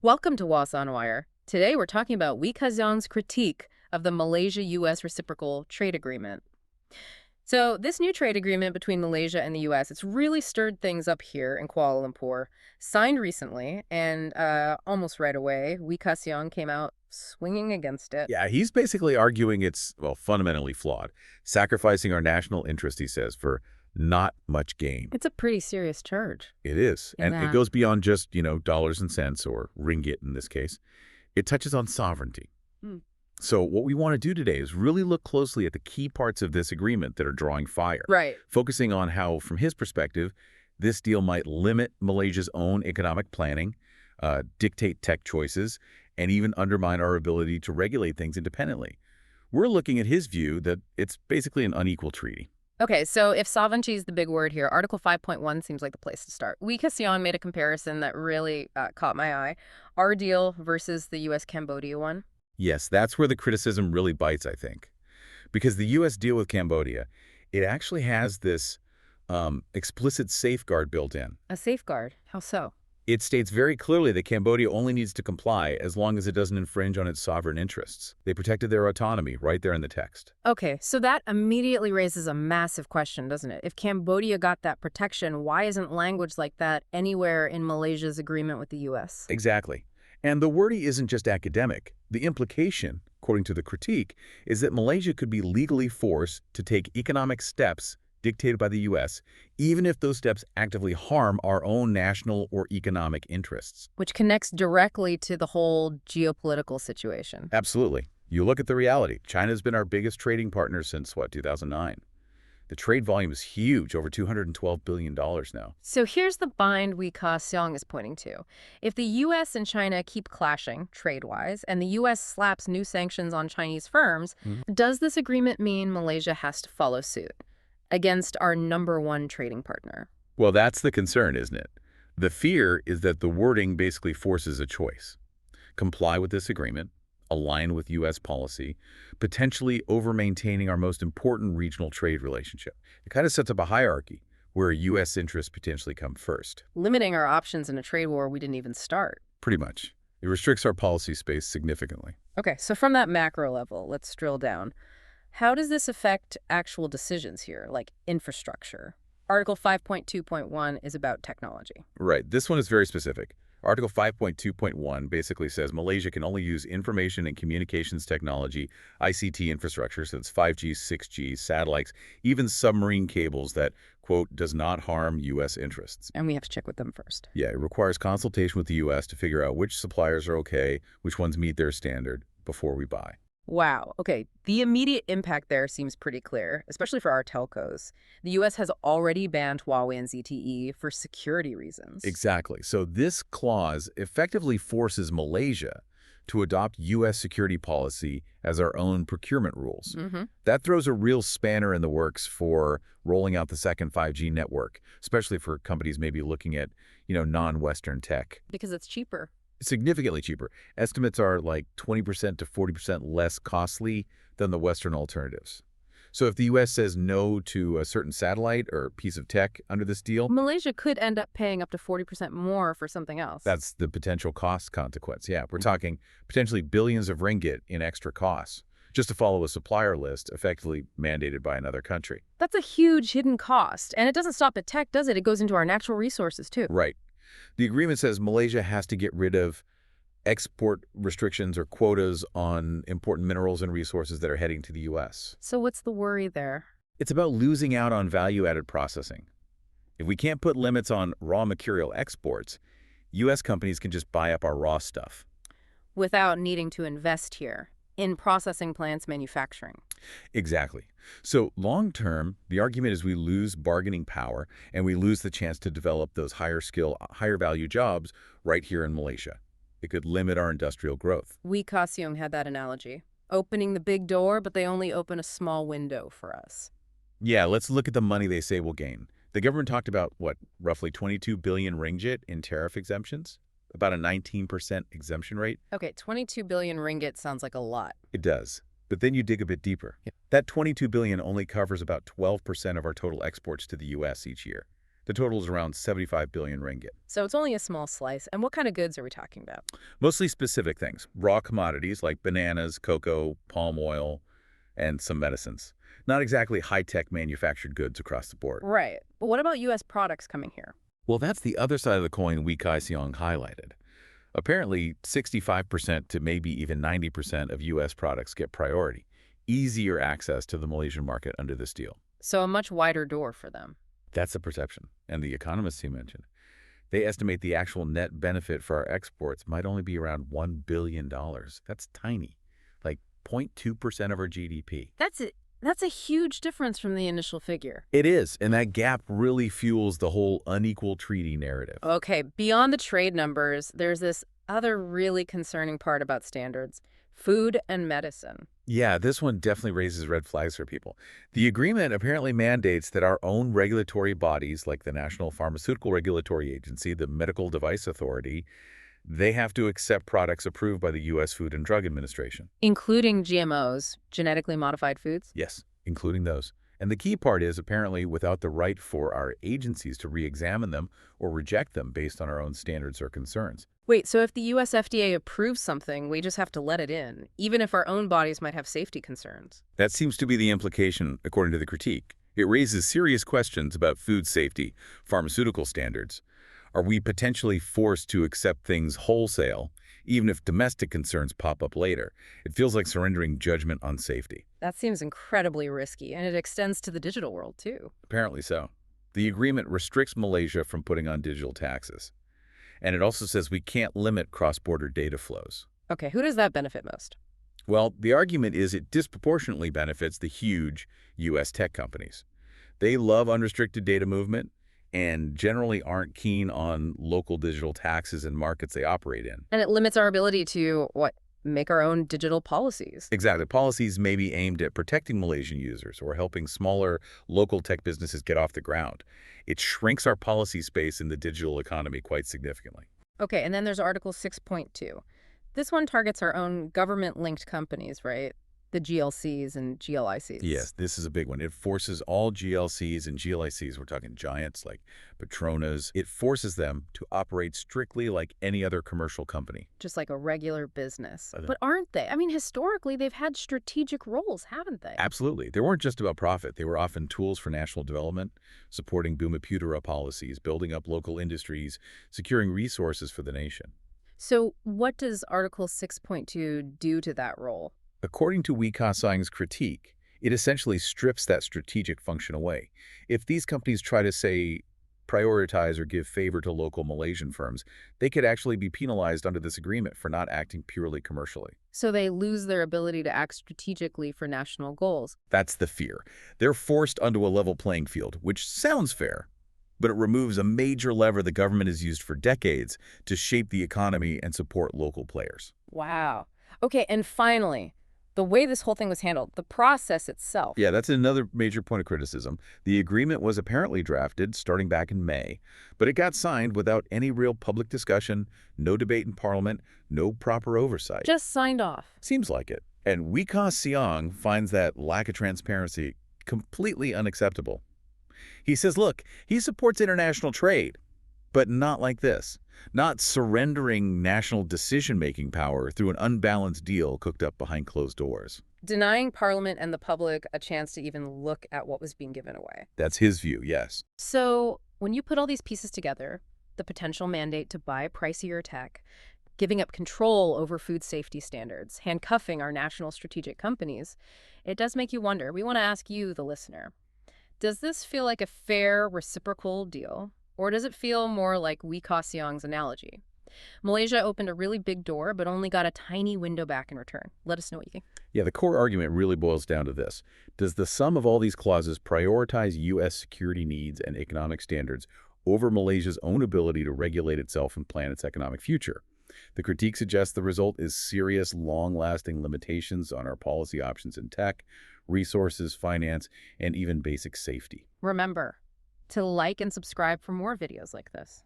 Welcome to Was on Wire. Today we're talking about Ka Siong's critique of the Malaysia-US Reciprocal Trade Agreement. So this new trade agreement between Malaysia and the U.S., it's really stirred things up here in Kuala Lumpur. Signed recently, and almost right away, Ka Siong came out swinging against it. Yeah, he's basically arguing it's, well, fundamentally flawed, sacrificing our national interest, he says, for not much gain. It's a pretty serious charge. It is. In And it that. goes beyond just, dollars and cents or ringgit in this case. It touches on sovereignty. Hmm. So what we want to do today is really look closely at the key parts of this agreement that are drawing fire, Right. focusing on how, from his perspective, this deal might limit Malaysia's own economic planning, dictate tech choices, and even undermine our ability to regulate things independently. We're looking at his view that it's basically an unequal treaty. Okay, so if sovereignty is the big word here, Article 5.1 seems like the place to start. Ka Siong made a comparison that really caught my eye. Our deal versus the U.S.-Cambodia one. Yes, that's where the criticism really bites, I think. Because the U.S. deal with Cambodia, it actually has this explicit safeguard built in. A safeguard. How so? It states very clearly that Cambodia only needs to comply as long as it doesn't infringe on its sovereign interests. They protected their autonomy right there in the text. Okay, so that immediately raises a massive question, doesn't it? If Cambodia got that protection, why isn't language like that anywhere in Malaysia's agreement with the U.S.? Exactly. And the wording isn't just academic. The implication, according to the critique, is that Malaysia could be legally forced to take economic steps dictated by the U.S., even if those steps actively harm our own national or economic interests. Which connects directly to the whole geopolitical situation. Absolutely. You look at the reality. China's been our biggest trading partner since, 2009. The trade volume is huge, over $212 billion now. So here's the bind Ka Siong is pointing to. If the U.S. and China keep clashing trade-wise, and the U.S. slaps new sanctions on Chinese firms, does this agreement mean Malaysia has to follow suit against our #1 trading partner? Well, that's the concern, isn't it? The fear is that the wording basically forces a choice. Comply with this agreement, align with U.S. policy, potentially over-maintaining our most important regional trade relationship. It kind of sets up a hierarchy where U.S. interests potentially come first. Limiting our options in a trade war we didn't even start. Pretty much. It restricts our policy space significantly. Okay, so from that macro level, let's drill down. How does this affect actual decisions here, like infrastructure? Article 5.2.1 is about technology. Right. This one is very specific. Article 5.2.1 basically says Malaysia can only use information and communications technology, ICT infrastructure, so it's 5G, 6G, satellites, even submarine cables that, quote, does not harm U.S. interests. And we have to check with them first. Yeah, it requires consultation with the U.S. to figure out which suppliers are okay, which ones meet their standard before we buy. Wow. Okay. The immediate impact there seems pretty clear, especially for our telcos. The U.S. has already banned Huawei and ZTE for security reasons. Exactly. So this clause effectively forces Malaysia to adopt U.S. security policy as our own procurement rules. That throws a real spanner in the works for rolling out the second 5G network, especially for companies maybe looking at, non-Western tech. Because it's cheaper. Significantly cheaper. Estimates are like 20% to 40% less costly than the Western alternatives. So if the U.S. says no to a certain satellite or piece of tech under this deal, Malaysia could end up paying up to 40% more for something else. that's the potential cost consequence. Yeah, we're talking potentially billions of ringgit in extra costs just to follow a supplier list effectively mandated by another country. That's a huge hidden cost. And it doesn't stop at tech, does it? It goes into our natural resources, too. Right. The agreement says Malaysia has to get rid of export restrictions or quotas on important minerals and resources that are heading to the U.S. So what's the worry there? It's about losing out on value-added processing. If we can't put limits on raw material exports, U.S. companies can just buy up our raw stuff. Without needing to invest here in processing plants manufacturing. Exactly. So long-term, the argument is we lose bargaining power and we lose the chance to develop those higher skill, higher value jobs right here in Malaysia. It could limit our industrial growth. Ka Siong had that analogy. Opening the big door, but they only open a small window for us. Yeah, let's look at the money they say we'll gain. The government talked about, roughly 22 billion ringgit in tariff exemptions, about a 19% exemption rate. Okay, 22 billion ringgit sounds like a lot. It does. But then you dig a bit deeper. That 22 billion only covers about 12% of our total exports to the U.S. each year. The total is around 75 billion ringgit. So it's only a small slice. And what kind of goods are we talking about? Mostly specific things, raw commodities like bananas, cocoa, palm oil, and some medicines. Not exactly high-tech manufactured goods across the board. Right. But what about U.S. products coming here? Well, that's the other side of the coin Ka Siong highlighted. Apparently, 65% to maybe even 90% of U.S. products get priority, easier access to the Malaysian market under this deal. So a much wider door for them. That's the perception. And the economists he mentioned, they estimate the actual net benefit for our exports might only be around $1 billion. That's tiny, like 0.2% of our GDP. That's a huge difference from the initial figure. It is, and that gap really fuels the whole unequal treaty narrative. Okay, beyond the trade numbers, there's this other really concerning part about standards: food and medicine. Yeah, this one definitely raises red flags for people. The agreement apparently mandates that our own regulatory bodies, like the National Pharmaceutical Regulatory Agency, the Medical Device Authority, they have to accept products approved by the U.S. Food and Drug Administration. Including GMOs, genetically modified foods? Yes, including those. And the key part is, apparently, without the right for our agencies to re-examine them or reject them based on our own standards or concerns. Wait, so if the US FDA approves something, we just have to let it in, even if our own bodies might have safety concerns? That seems to be the implication, according to the critique. It raises serious questions about food safety, pharmaceutical standards. Are we potentially forced to accept things wholesale, even if domestic concerns pop up later? It feels like surrendering judgment on safety. That seems incredibly risky, and it extends to the digital world, too. Apparently so. The agreement restricts Malaysia from putting on digital taxes. And it also says we can't limit cross-border data flows. Okay, who does that benefit most? Well, the argument is it disproportionately benefits the huge U.S. tech companies. They love unrestricted data movement and generally aren't keen on local digital taxes in markets they operate in. And it limits our ability to, make our own digital policies. Exactly. Policies may be aimed at protecting Malaysian users or helping smaller local tech businesses get off the ground. It shrinks our policy space in the digital economy quite significantly. Okay, and then there's Article 6.2. This one targets our own government-linked companies, right? The GLCs and GLICs. Yes, this is a big one. It forces all GLCs and GLICs, we're talking giants like Petronas, it forces them to operate strictly like any other commercial company. Just like a regular business. But aren't they? I mean, historically, they've had strategic roles, haven't they? Absolutely. They weren't just about profit. They were often tools for national development, supporting Bumiputera policies, building up local industries, securing resources for the nation. So what does Article 6.2 do to that role? According to Ka Siong's critique, it essentially strips that strategic function away. If these companies try to, say, prioritize or give favor to local Malaysian firms, they could actually be penalized under this agreement for not acting purely commercially. So they lose their ability to act strategically for national goals. That's the fear. They're forced onto a level playing field, which sounds fair, but it removes a major lever the government has used for decades to shape the economy and support local players. Wow. Okay, and finally, the way this whole thing was handled, the process itself. Yeah, that's another major point of criticism. The agreement was apparently drafted starting back in May, but it got signed without any real public discussion, no debate in Parliament, no proper oversight. Just signed off. Seems like it. And Ka Siong finds that lack of transparency completely unacceptable. He says, look, he supports international trade, but not like this. Not surrendering national decision-making power through an unbalanced deal cooked up behind closed doors. Denying Parliament and the public a chance to even look at what was being given away. That's his view, yes. So when you put all these pieces together, the potential mandate to buy pricier tech, giving up control over food safety standards, handcuffing our national strategic companies, it does make you wonder. We want to ask you, the listener, does this feel like a fair, reciprocal deal? Or does it feel more like Ka Siong's analogy? Malaysia opened a really big door, but only got a tiny window back in return. Let us know what you think. Yeah, the core argument really boils down to this. Does the sum of all these clauses prioritize U.S. security needs and economic standards over Malaysia's own ability to regulate itself and plan its economic future? The critique suggests the result is serious, long-lasting limitations on our policy options in tech, resources, finance, and even basic safety. Remember to like and subscribe for more videos like this.